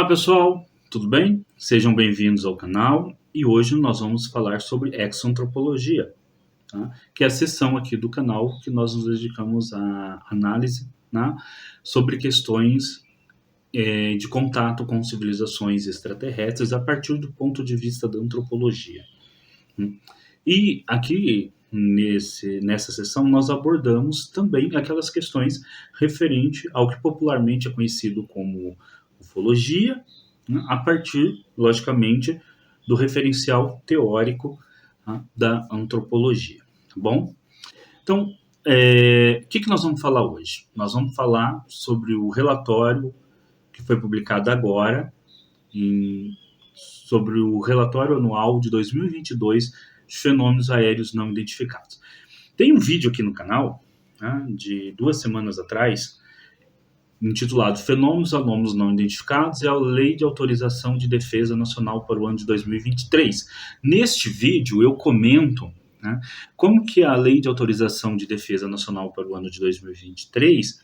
Pessoal, tudo bem? Sejam bem-vindos ao canal e hoje nós vamos falar sobre exoantropologia, tá? Que é a seção aqui do canal que nós nos dedicamos à análise, né, sobre questões de contato com civilizações extraterrestres a partir do ponto de vista da antropologia. E aqui nessa sessão nós abordamos também aquelas questões referente ao que popularmente é conhecido como ufologia, né, a partir, logicamente, do referencial teórico, tá, da antropologia. Tá bom? Então, o que nós vamos falar hoje? Nós vamos falar sobre o relatório que foi publicado agora, sobre o relatório anual de 2022 de fenômenos aéreos não identificados. Tem um vídeo aqui no canal, né, de 2 semanas atrás, intitulado Fenômenos Anômalos Não Identificados e a Lei de Autorização de Defesa Nacional para o ano de 2023. Neste vídeo eu comento, né, como que a Lei de Autorização de Defesa Nacional para o ano de 2023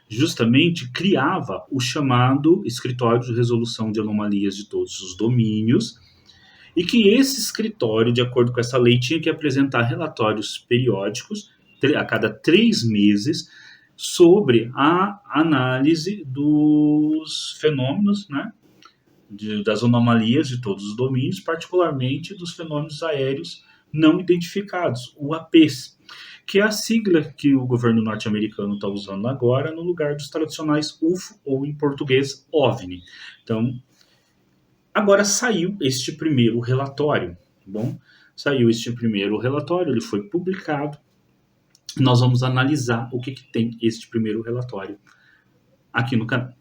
justamente criava o chamado Escritório de Resolução de Anomalias de Todos os Domínios, e que esse escritório, de acordo com essa lei, tinha que apresentar relatórios periódicos a cada 3 meses sobre a análise dos fenômenos, né, das anomalias de todos os domínios, particularmente dos fenômenos aéreos não identificados, o APs, que é a sigla que o governo norte-americano está usando agora no lugar dos tradicionais UFO, ou em português, OVNI. Então, agora saiu este primeiro relatório, tá bom? Saiu este primeiro relatório, ele foi publicado. Nós vamos analisar o que tem este primeiro relatório aqui no canal.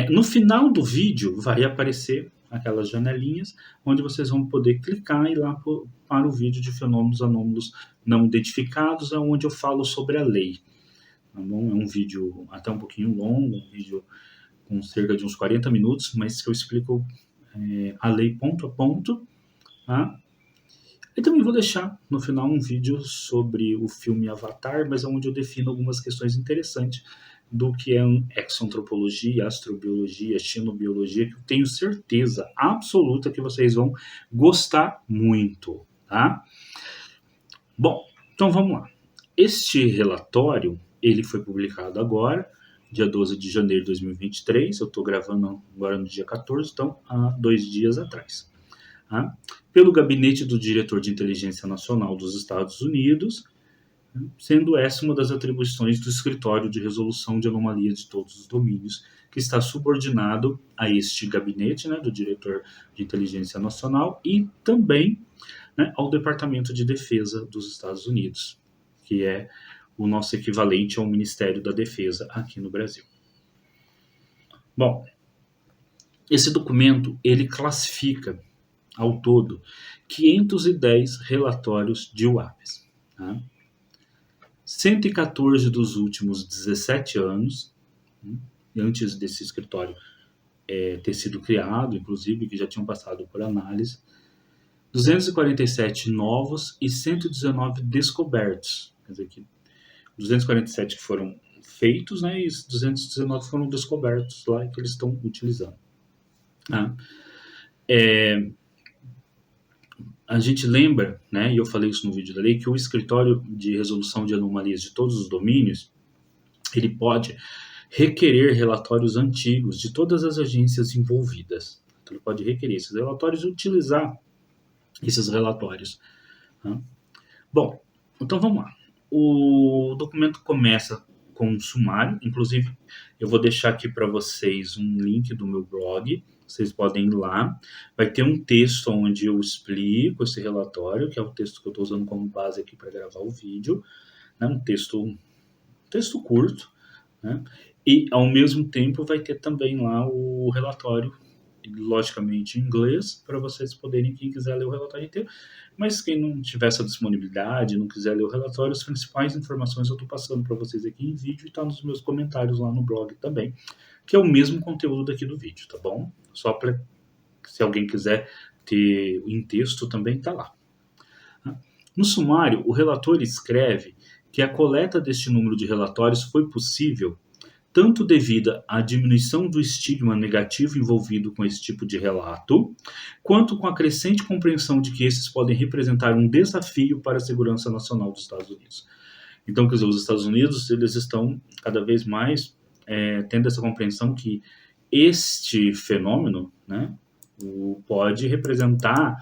No final do vídeo vai aparecer aquelas janelinhas onde vocês vão poder clicar e ir lá para o vídeo de fenômenos anômalos não identificados, onde eu falo sobre a lei. Tá bom? É um vídeo até um pouquinho longo, um vídeo com cerca de uns 40 minutos, mas que eu explico a lei ponto a ponto. Tá? E também vou deixar no final um vídeo sobre o filme Avatar, mas é onde eu defino algumas questões interessantes do que é exoantropologia, astrobiologia, xenobiologia, que eu tenho certeza absoluta que vocês vão gostar muito, tá? Bom, então vamos lá. Este relatório, ele foi publicado agora, dia 12 de janeiro de 2023, eu estou gravando agora no dia 14, então há 2 dias atrás. Tá? Pelo Gabinete do Diretor de Inteligência Nacional dos Estados Unidos, sendo essa uma das atribuições do Escritório de Resolução de Anomalias de Todos os Domínios, que está subordinado a este gabinete, né, do Diretor de Inteligência Nacional e também, né, ao Departamento de Defesa dos Estados Unidos, que é o nosso equivalente ao Ministério da Defesa aqui no Brasil. Bom, esse documento, ele classifica ao todo 510 relatórios de UAPs. Tá? 114 dos últimos 17 anos, antes desse escritório ter sido criado, inclusive, que já tinham passado por análise, 247 novos e 119 descobertos. Quer dizer, que 247 que foram feitos, né, e 219 foram descobertos lá que eles estão utilizando. Tá? A gente lembra, né, e eu falei isso no vídeo da lei, que o Escritório de Resolução de Anomalias de Todos os Domínios, ele pode requerer relatórios antigos de todas as agências envolvidas. Então, ele pode requerer esses relatórios e utilizar esses relatórios. Tá? Bom, então vamos lá. O documento começa com um sumário, inclusive eu vou deixar aqui para vocês um link do meu blog, vocês podem ir lá, vai ter um texto onde eu explico esse relatório, que é o texto que eu estou usando como base aqui para gravar o vídeo, né? um texto curto, né? E ao mesmo tempo vai ter também lá o relatório, logicamente em inglês, para vocês poderem, quem quiser ler o relatório inteiro, mas quem não tiver essa disponibilidade, não quiser ler o relatório, as principais informações eu estou passando para vocês aqui em vídeo e está nos meus comentários lá no blog também, que é o mesmo conteúdo daqui do vídeo, tá bom? Só para, se alguém quiser ter em texto, também está lá. No sumário, o relator escreve que a coleta deste número de relatórios foi possível tanto devido à diminuição do estigma negativo envolvido com esse tipo de relato, quanto com a crescente compreensão de que esses podem representar um desafio para a segurança nacional dos Estados Unidos. Então, quer dizer, os Estados Unidos, eles estão cada vez mais tendo essa compreensão que este fenômeno, né, pode representar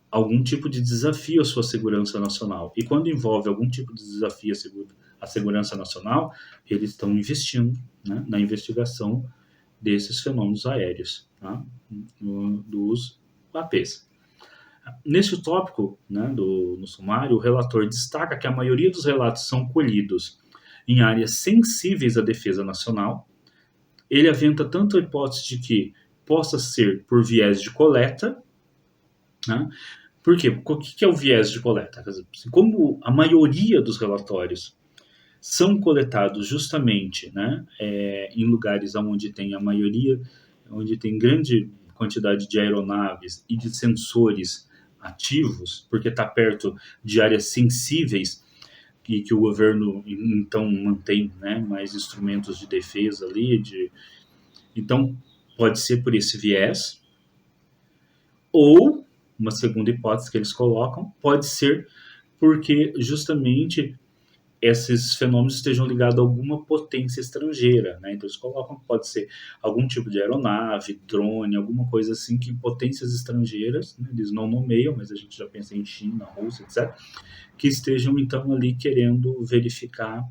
algum tipo de desafio à sua segurança nacional. E quando envolve algum tipo de desafio à segurança nacional, eles estão investindo, né, na investigação desses fenômenos aéreos, tá, dos APs. Neste tópico, né, no sumário, o relator destaca que a maioria dos relatos são colhidos em áreas sensíveis à defesa nacional. Ele aventa tanto a hipótese de que possa ser por viés de coleta, né? Por quê? O que é o viés de coleta? Como a maioria dos relatórios são coletados justamente, né, em lugares onde tem a maioria, onde tem grande quantidade de aeronaves e de sensores ativos, porque está perto de áreas sensíveis e que o governo então mantém, né, mais instrumentos de defesa ali, então pode ser por esse viés, ou uma segunda hipótese que eles colocam pode ser porque justamente esses fenômenos estejam ligados a alguma potência estrangeira, né? Então eles colocam que pode ser algum tipo de aeronave, drone, alguma coisa assim, que potências estrangeiras, né, eles não nomeiam, mas a gente já pensa em China, Rússia, etc., que estejam então ali querendo verificar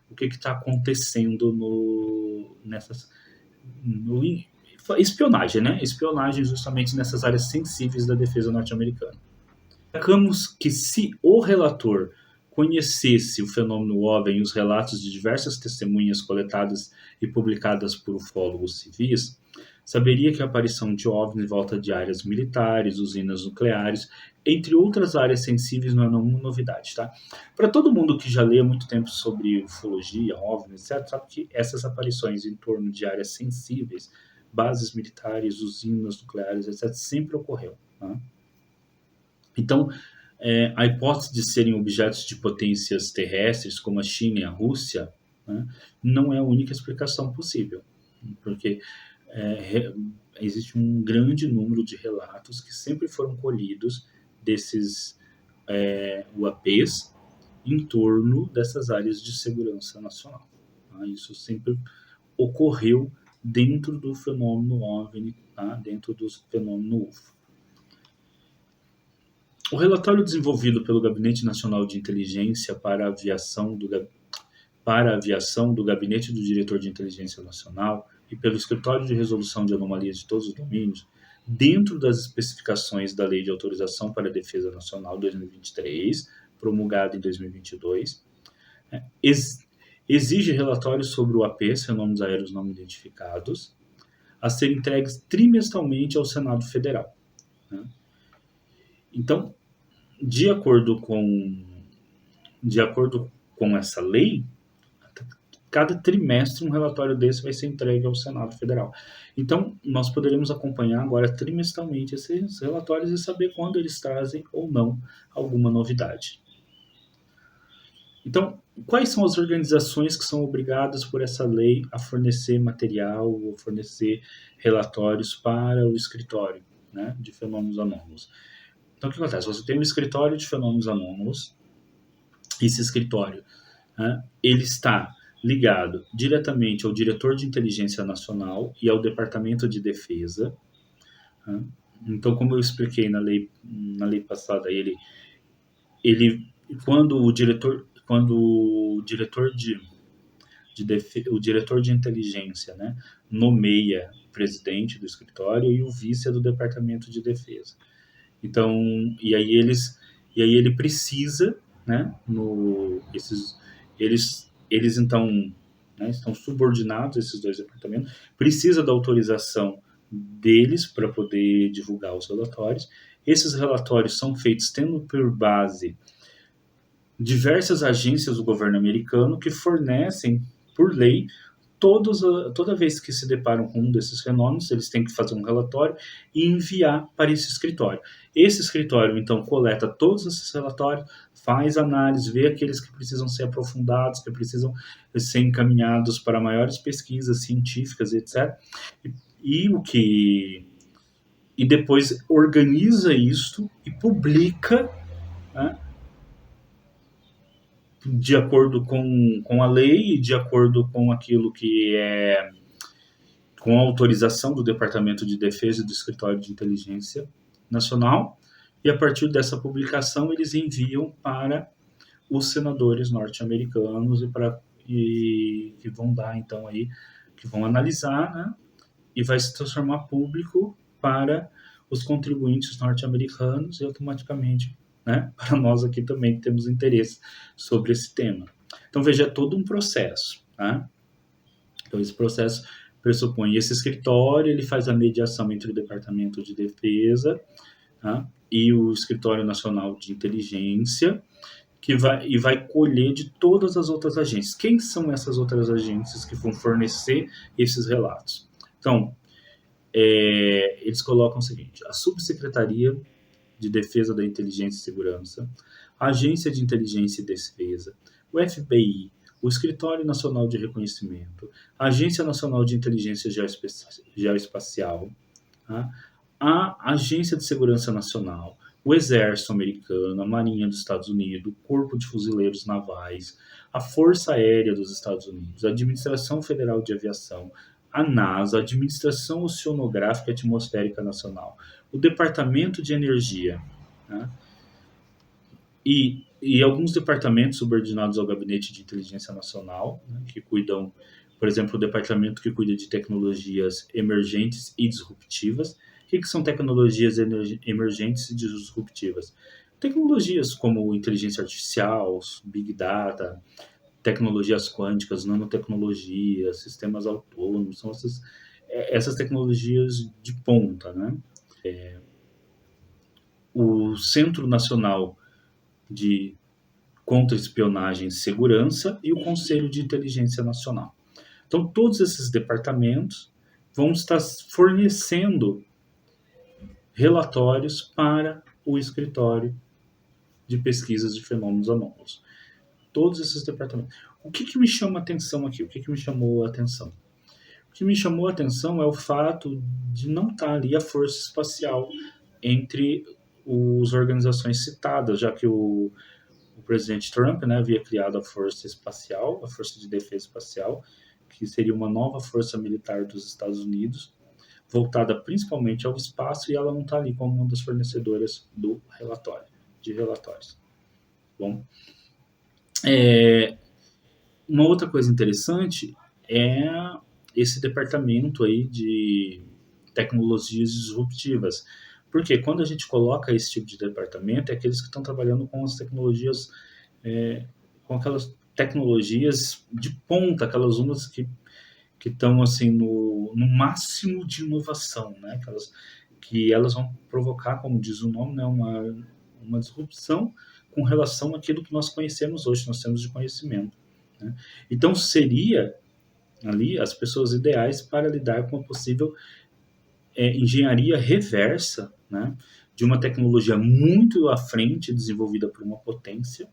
o que está acontecendo nessas espionagem, né? Espionagem justamente nessas áreas sensíveis da defesa norte-americana. Destacamos que se o relator conhecesse o fenômeno OVNI e os relatos de diversas testemunhas coletadas e publicadas por ufólogos civis, saberia que a aparição de OVNI em volta de áreas militares, usinas nucleares, entre outras áreas sensíveis, não é nenhuma novidade, tá? Para todo mundo que já lê há muito tempo sobre ufologia, OVNI, etc., sabe que essas aparições em torno de áreas sensíveis, bases militares, usinas nucleares, etc., sempre ocorreu, tá? Então, a hipótese de serem objetos de potências terrestres, como a China e a Rússia, né, não é a única explicação possível, porque existe um grande número de relatos que sempre foram colhidos desses UAPs em torno dessas áreas de segurança nacional. Tá? Isso sempre ocorreu dentro do fenômeno OVNI, tá? Dentro do fenômeno UFO. O relatório desenvolvido pelo Gabinete Nacional de Inteligência para a Aviação do Gabinete do Diretor de Inteligência Nacional e pelo Escritório de Resolução de Anomalias de Todos os Domínios, dentro das especificações da Lei de Autorização para a Defesa Nacional 2023, promulgada em 2022, exige relatórios sobre o AP, fenômenos aéreos não identificados, a serem entregues trimestralmente ao Senado Federal. Né? Então, de acordo com essa lei, cada trimestre um relatório desse vai ser entregue ao Senado Federal. Então, nós poderemos acompanhar agora trimestralmente esses relatórios e saber quando eles trazem ou não alguma novidade. Então, quais são as organizações que são obrigadas por essa lei a fornecer material ou fornecer relatórios para o escritório, né, de fenômenos anômalos? Então, o que acontece? Você tem um escritório de fenômenos anômalos. Esse escritório, né, ele está ligado diretamente ao Diretor de Inteligência Nacional e ao Departamento de Defesa. Né? Então, como eu expliquei na lei passada, quando o diretor de inteligência, né, nomeia o presidente do escritório e o vice do Departamento de Defesa. Então, e aí ele precisa, né, eles então, né, estão subordinados a esses dois departamentos, precisa da autorização deles para poder divulgar os relatórios. Esses relatórios são feitos tendo por base diversas agências do governo americano que fornecem, por lei, toda vez que se deparam com um desses fenômenos, eles têm que fazer um relatório e enviar para esse escritório. Esse escritório, então, coleta todos esses relatórios, faz análise, vê aqueles que precisam ser aprofundados, que precisam ser encaminhados para maiores pesquisas científicas, etc. E, o que e depois organiza isto e publica, né, de acordo com a lei, de acordo com aquilo que é com a autorização do Departamento de Defesa e do Escritório de Inteligência Nacional, e a partir dessa publicação eles enviam para os senadores norte-americanos e que vão dar então aí, que vão analisar, né, e vai se transformar público para os contribuintes norte-americanos e automaticamente, né, para nós aqui também que temos interesse sobre esse tema. Então veja, é todo um processo, tá? Então esse processo pressupõe esse escritório, ele faz a mediação entre o Departamento de Defesa, tá, e o Escritório Nacional de Inteligência, que vai colher de todas as outras agências. Quem são essas outras agências que vão fornecer esses relatos? Então, eles colocam o seguinte: a Subsecretaria de Defesa da Inteligência e Segurança, a Agência de Inteligência e Defesa, o FBI, o Escritório Nacional de Reconhecimento, a Agência Nacional de Inteligência Geoespacial, tá? A Agência de Segurança Nacional, o Exército Americano, a Marinha dos Estados Unidos, o Corpo de Fuzileiros Navais, a Força Aérea dos Estados Unidos, a Administração Federal de Aviação, a NASA, a Administração Oceanográfica e Atmosférica Nacional, o Departamento de Energia, né? E alguns departamentos subordinados ao Gabinete de Inteligência Nacional, né, que cuidam, por exemplo, o departamento que cuida de tecnologias emergentes e disruptivas. O que são tecnologias emergentes e disruptivas? Tecnologias como inteligência artificial, big data, tecnologias quânticas, nanotecnologias, sistemas autônomos, são essas tecnologias de ponta, né? O Centro Nacional de Contra-Espionagem e Segurança e o Conselho de Inteligência Nacional. Então, todos esses departamentos vão estar fornecendo relatórios para o escritório de pesquisas de fenômenos anômalos. Todos esses departamentos. O que me chama a atenção aqui? O que me chamou a atenção? O que me chamou a atenção é o fato de não estar ali a força espacial entre as organizações citadas, já que o presidente Trump, né, havia criado a Força Espacial, a Força de Defesa Espacial, que seria uma nova força militar dos Estados Unidos, voltada principalmente ao espaço, e ela não está ali como uma das fornecedoras do relatório, de relatórios. Bom, uma outra coisa interessante é esse departamento aí de tecnologias disruptivas. Porque quando a gente coloca esse tipo de departamento, é aqueles que estão trabalhando com as tecnologias, com aquelas tecnologias de ponta, aquelas umas que estão assim no máximo de inovação, né? Que elas vão provocar, como diz o nome, né, uma disrupção com relação àquilo que nós conhecemos hoje, nós temos de conhecimento, né? Então seria ali as pessoas ideais para lidar com a possível engenharia reversa, né, de uma tecnologia muito à frente, desenvolvida por uma potência,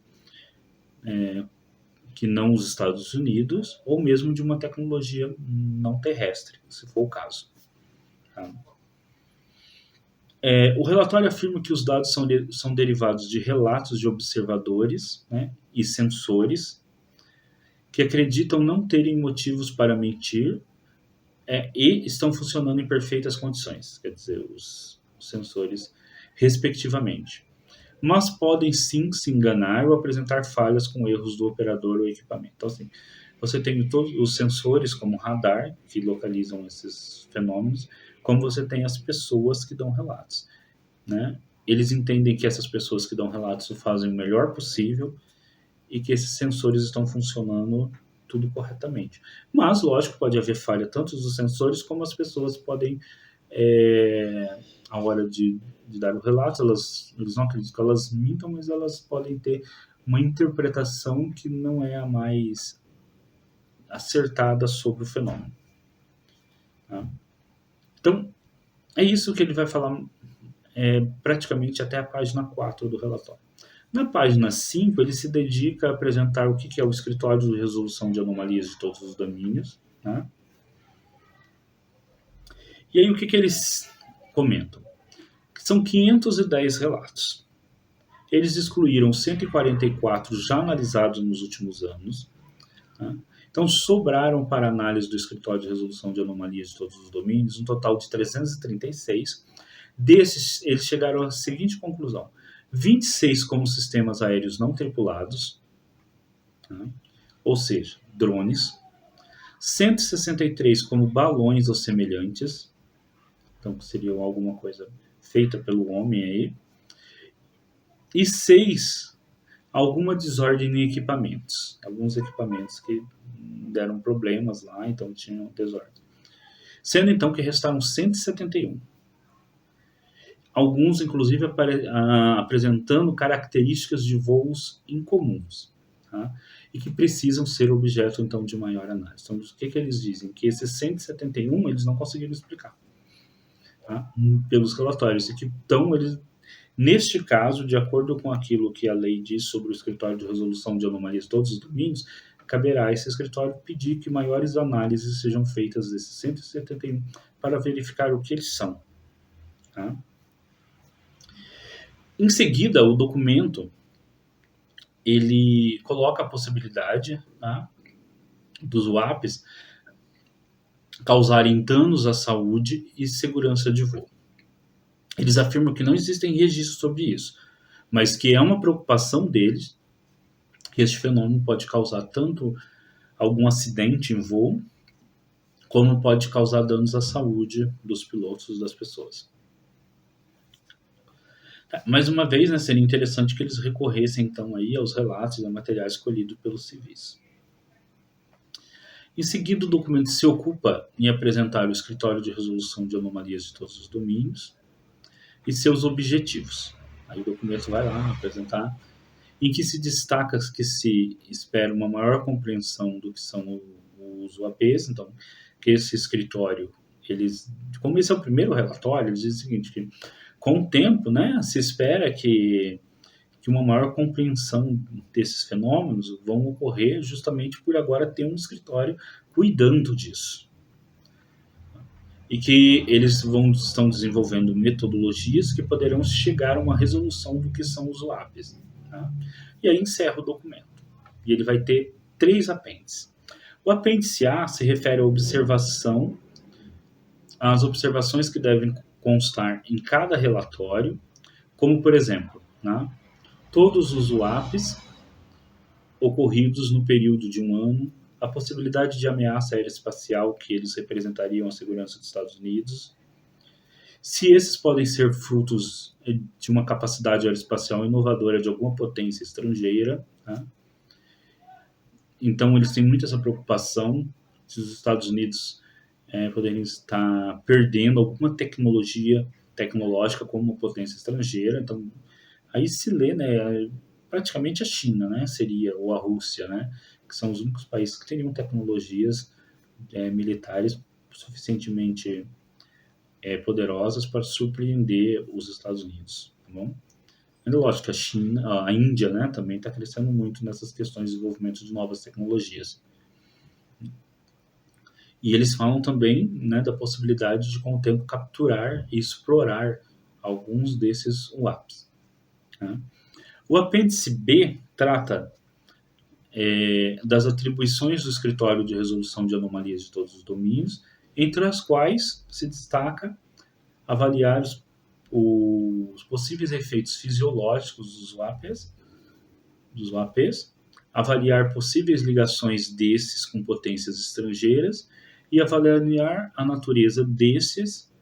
que não os Estados Unidos, ou mesmo de uma tecnologia não terrestre, se for o caso. Tá? O relatório afirma que os dados são derivados de relatos de observadores, né, e sensores que acreditam não terem motivos para mentir, e estão funcionando em perfeitas condições, quer dizer, os sensores, respectivamente. Mas podem sim se enganar ou apresentar falhas com erros do operador ou equipamento. Então, assim, você tem todos os sensores, como radar, que localizam esses fenômenos, como você tem as pessoas que dão relatos, né? Eles entendem que essas pessoas que dão relatos o fazem o melhor possível e que esses sensores estão funcionando tudo corretamente. Mas, lógico, pode haver falha tanto dos sensores como as pessoas podem, à hora de dar o relato, eles não acreditam que elas mintam, mas elas podem ter uma interpretação que não é a acertada sobre o fenômeno. Tá? Então, é isso que ele vai falar praticamente até a página 4 do relatório. Na página 5, ele se dedica a apresentar o que é o escritório de resolução de anomalias de todos os domínios. Né? E aí, o que eles comentam? São 510 relatos. Eles excluíram 144 já analisados nos últimos anos. Né? Então, sobraram para análise do escritório de resolução de anomalias de todos os domínios um total de 336. Desses, eles chegaram à seguinte conclusão: 26 como sistemas aéreos não tripulados, né? Ou seja, drones, 163 como balões ou semelhantes, então seriam alguma coisa feita pelo homem aí, e 6 alguma desordem em equipamentos, alguns equipamentos que deram problemas lá, então tinham desordem. Sendo então que restaram 171. Alguns, inclusive, apresentando características de voos incomuns, tá? E que precisam ser objeto, então, de maior análise. Então, o que eles dizem? Que esses 171 eles não conseguiram explicar, tá? Pelos relatórios. E que, então, eles, neste caso, de acordo com aquilo que a lei diz sobre o escritório de resolução de anomalias de todos os domínios, caberá a esse escritório pedir que maiores análises sejam feitas desses 171 para verificar o que eles são, tá? Em seguida, o documento ele coloca a possibilidade, tá, dos UAPs causarem danos à saúde e segurança de voo. Eles afirmam que não existem registros sobre isso, mas que é uma preocupação deles que este fenômeno pode causar tanto algum acidente em voo, como pode causar danos à saúde dos pilotos, das pessoas. Mais uma vez, né, seria interessante que eles recorressem então aí aos relatos e a materiais escolhidos pelos civis. Em seguida, o documento se ocupa em apresentar o escritório de resolução de anomalias de todos os domínios e seus objetivos. Aí o documento vai lá apresentar, em que se destaca que se espera uma maior compreensão do que são os UAPs, então, que esse escritório, como esse é o primeiro relatório, eles dizem o seguinte, que com o tempo, né, se espera que uma maior compreensão desses fenômenos vão ocorrer justamente por agora ter um escritório cuidando disso. E que eles estão desenvolvendo metodologias que poderão chegar a uma resolução do que são os UAPs. Tá? E aí encerra o documento. E ele vai ter 3 apêndices. O apêndice A se refere à observação, às observações que devem constar em cada relatório, como, por exemplo, né, todos os UAPs ocorridos no período de um ano, a possibilidade de ameaça aeroespacial que eles representariam a segurança dos Estados Unidos, se esses podem ser frutos de uma capacidade aeroespacial inovadora de alguma potência estrangeira. Tá? Então, eles têm muito essa preocupação se os Estados Unidos poderem estar perdendo alguma tecnológica como uma potência estrangeira. Então, aí se lê, né, praticamente a China, né, seria, ou a Rússia, né, que são os únicos países que teriam tecnologias militares suficientemente poderosas para surpreender os Estados Unidos, tá bom? Ainda lógico que a China, a Índia, né, também está crescendo muito nessas questões de desenvolvimento de novas tecnologias. E eles falam também, né, da possibilidade de, com o tempo, capturar e explorar alguns desses UAPs. Né? O apêndice B trata das atribuições do escritório de resolução de anomalias de todos os domínios, entre as quais se destaca avaliar os possíveis efeitos fisiológicos dos UAPs, avaliar possíveis ligações desses com potências estrangeiras e avaliar a natureza desses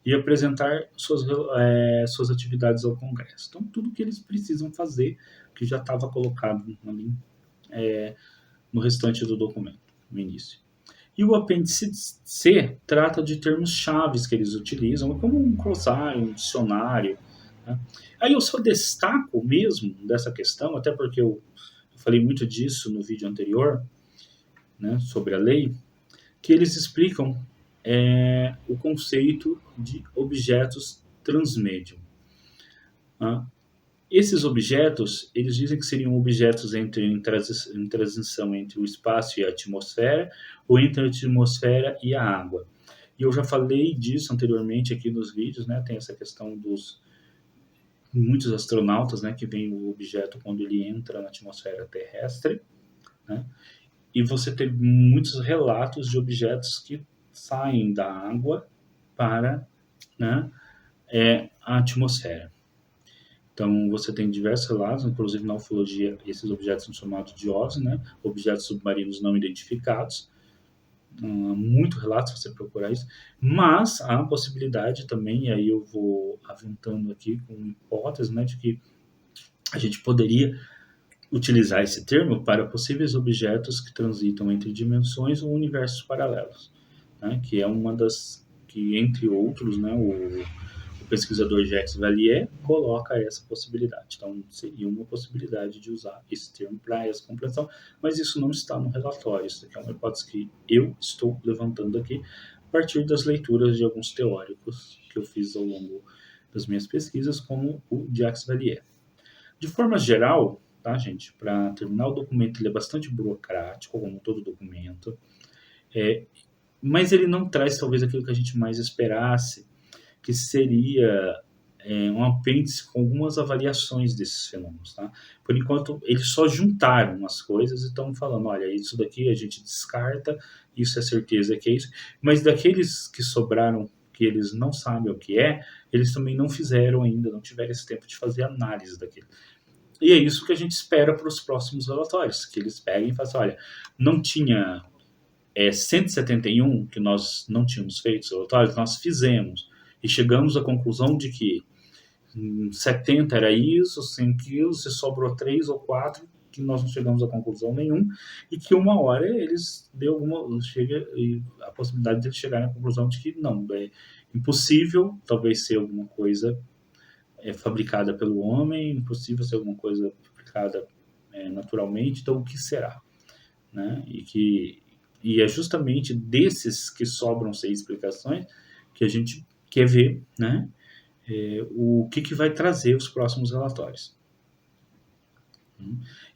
e apresentar suas atividades ao Congresso. Então, tudo que eles precisam fazer, que já estava colocado ali, no restante do documento, no início. E o apêndice C trata de termos chaves que eles utilizam, como um glossário, um dicionário. Né? Aí eu só destaco mesmo dessa questão, até porque eu falei muito disso no vídeo anterior, né, sobre a lei, que eles explicam o conceito de objetos transmédium. Tá? Esses objetos, eles dizem que seriam objetos em transição entre o espaço e a atmosfera, ou entre a atmosfera e a água. E eu já falei disso anteriormente aqui nos vídeos, né? Tem essa questão dos muitos astronautas, né, que veem o objeto quando ele entra na atmosfera terrestre, né? E você tem muitos relatos de objetos que saem da água para, né, a atmosfera. Então, você tem diversos relatos, inclusive na ufologia, esses objetos são chamados de OVNIs, né? Objetos submarinos não identificados. Muito relato se você procurar isso. Mas há a possibilidade também, e aí eu vou aventando aqui com hipótese, né, de que a gente poderia utilizar esse termo para possíveis objetos que transitam entre dimensões ou universos paralelos, né? Que é uma das que, entre outros, né, o pesquisador Jacques Vallée coloca essa possibilidade. Então, seria uma possibilidade de usar esse termo para essa compreensão, mas isso não está no relatório. Isso aqui é uma hipótese que eu estou levantando aqui a partir das leituras de alguns teóricos que eu fiz ao longo das minhas pesquisas, como o Jacques Vallée. De forma geral, tá, gente, para terminar, o documento ele é bastante burocrático, como todo documento, mas ele não traz talvez aquilo que a gente mais esperasse, que seria um apêndice com algumas avaliações desses fenômenos. Tá? Por enquanto, eles só juntaram as coisas e estão falando, olha, isso daqui a gente descarta, isso é certeza que é isso, mas daqueles que sobraram, que eles não sabem o que é, eles também não fizeram ainda, não tiveram esse tempo de fazer análise daquilo. E é isso que a gente espera para os próximos relatórios, que eles peguem e façam, olha, não tinha 171 que nós não tínhamos feito os relatórios, nós fizemos, e chegamos à conclusão de que 70 era isso, 100 quilos, se sobrou 3 ou 4, que nós não chegamos a conclusão nenhuma, e que uma hora eles deu chega a possibilidade de eles chegarem à conclusão de que não, é impossível, talvez ser alguma coisa fabricada pelo homem, impossível ser alguma coisa fabricada naturalmente, então o que será? Né? E é justamente desses que sobram 6 explicações que a gente quer ver, né? O que vai trazer os próximos relatórios.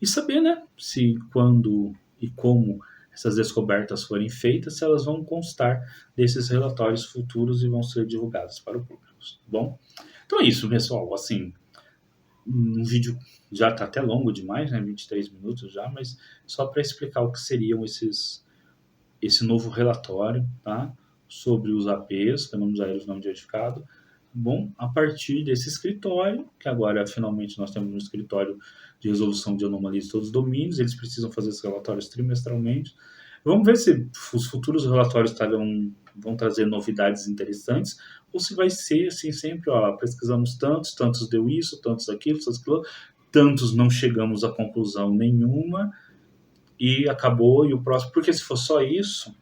E saber, né, se, quando e como essas descobertas forem feitas, se elas vão constar desses relatórios futuros e vão ser divulgados para o público. Bom, então é isso, pessoal. Assim, um vídeo já está até longo demais, né, 23 minutos já, mas só para explicar o que seriam esse novo relatório, tá, sobre os APs, fenômenos aéreos não identificados. Bom, a partir desse escritório, que agora finalmente nós temos um escritório de resolução de anomalias de todos os domínios, eles precisam fazer esses relatórios trimestralmente. Vamos ver se os futuros relatórios vão trazer novidades interessantes, ou se vai ser assim sempre, ó, pesquisamos tantos deu isso, tantos aquilo, tantos não chegamos a conclusão nenhuma, e acabou, e o próximo, porque se for só isso,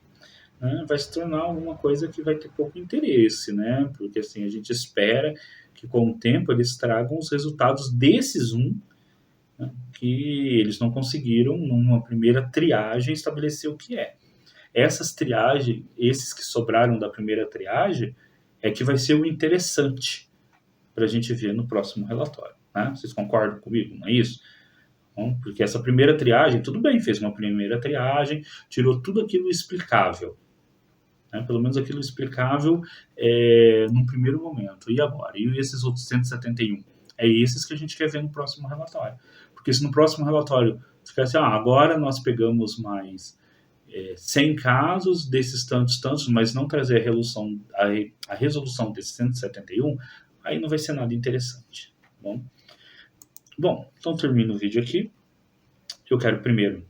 né, vai se tornar alguma coisa que vai ter pouco interesse, né? Porque assim, a gente espera que com o tempo eles tragam os resultados desses né, que eles não conseguiram numa primeira triagem estabelecer o que é. Essas triagens, esses que sobraram da primeira triagem, é que vai ser o interessante para a gente ver no próximo relatório. Né? Vocês concordam comigo, não é isso? Bom, porque essa primeira triagem, tudo bem, fez uma primeira triagem, tirou tudo aquilo explicável. Né? Pelo menos aquilo explicável num primeiro momento. E agora? E esses outros 171? É esses que a gente quer ver no próximo relatório. Porque se no próximo relatório ficar assim, agora nós pegamos mais 100 casos desses tantos, mas não trazer a resolução desses 171, aí não vai ser nada interessante. Bom, então termino o vídeo aqui. Eu quero primeiro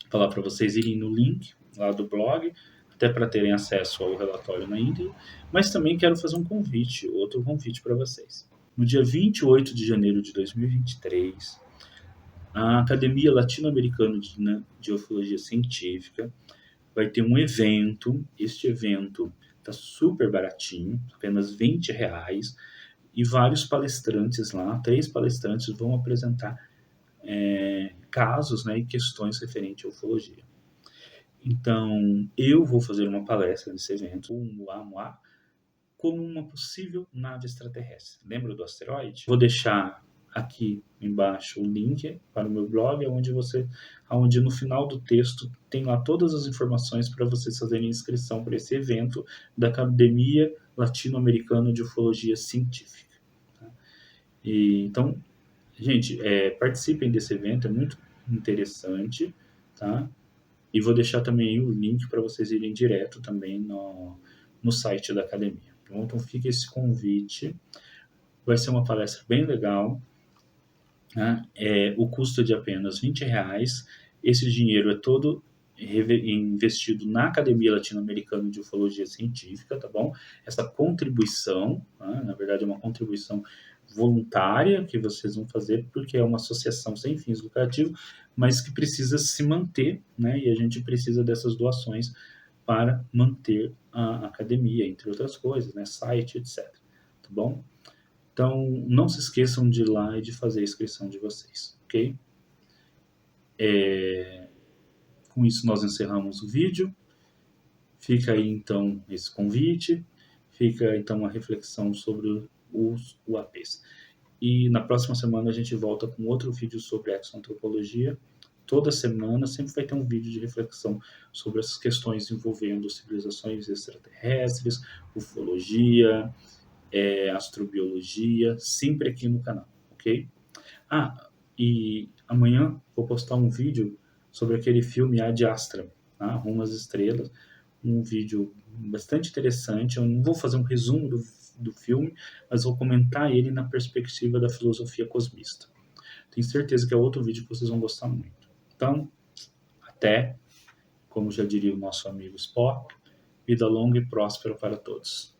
falar para vocês irem no link lá do blog, até para terem acesso ao relatório na íntegra, mas também quero fazer outro convite para vocês. No dia 28 de janeiro de 2023, a Academia Latino-Americana de Ufologia Científica vai ter um evento. Este evento está super baratinho, apenas R$20, e vários palestrantes lá, 3 palestrantes vão apresentar casos, né, e questões referentes à ufologia. Então, eu vou fazer uma palestra nesse evento, o Oumuamua, como uma possível nave extraterrestre. Lembra do asteroide? Vou deixar aqui embaixo o link para o meu blog, onde no final do texto tem lá todas as informações para vocês fazerem inscrição para esse evento da Academia Latino-Americana de Ufologia Científica. Tá? Então, gente, participem desse evento, é muito interessante, tá? E vou deixar também o link para vocês irem direto também no site da academia. Então fica esse convite. Vai ser uma palestra bem legal. Né? O custo é de apenas R$ 20. Esse dinheiro é todo investido na Academia Latino-Americana de Ufologia Científica, tá bom? Essa contribuição, né? Na verdade é uma contribuição voluntária que vocês vão fazer, porque é uma associação sem fins lucrativos, mas que precisa se manter, né? E a gente precisa dessas doações para manter a academia, entre outras coisas, né? Site, etc. Tá bom? Então, não se esqueçam de ir lá e de fazer a inscrição de vocês, ok? Com isso, nós encerramos o vídeo. Fica aí, então, esse convite. Fica, então, uma reflexão sobre os UAPs. E na próxima semana a gente volta com outro vídeo sobre exoantropologia. Toda semana sempre vai ter um vídeo de reflexão sobre essas questões envolvendo civilizações extraterrestres, ufologia, astrobiologia, sempre aqui no canal, ok? E amanhã vou postar um vídeo sobre aquele filme Ad Astra, tá? Rumo às Estrelas, um vídeo bastante interessante. Eu não vou fazer um resumo do filme, mas vou comentar ele na perspectiva da filosofia cosmista. Tenho certeza que é outro vídeo que vocês vão gostar muito. Então, até, como já diria o nosso amigo Spock, vida longa e próspera para todos.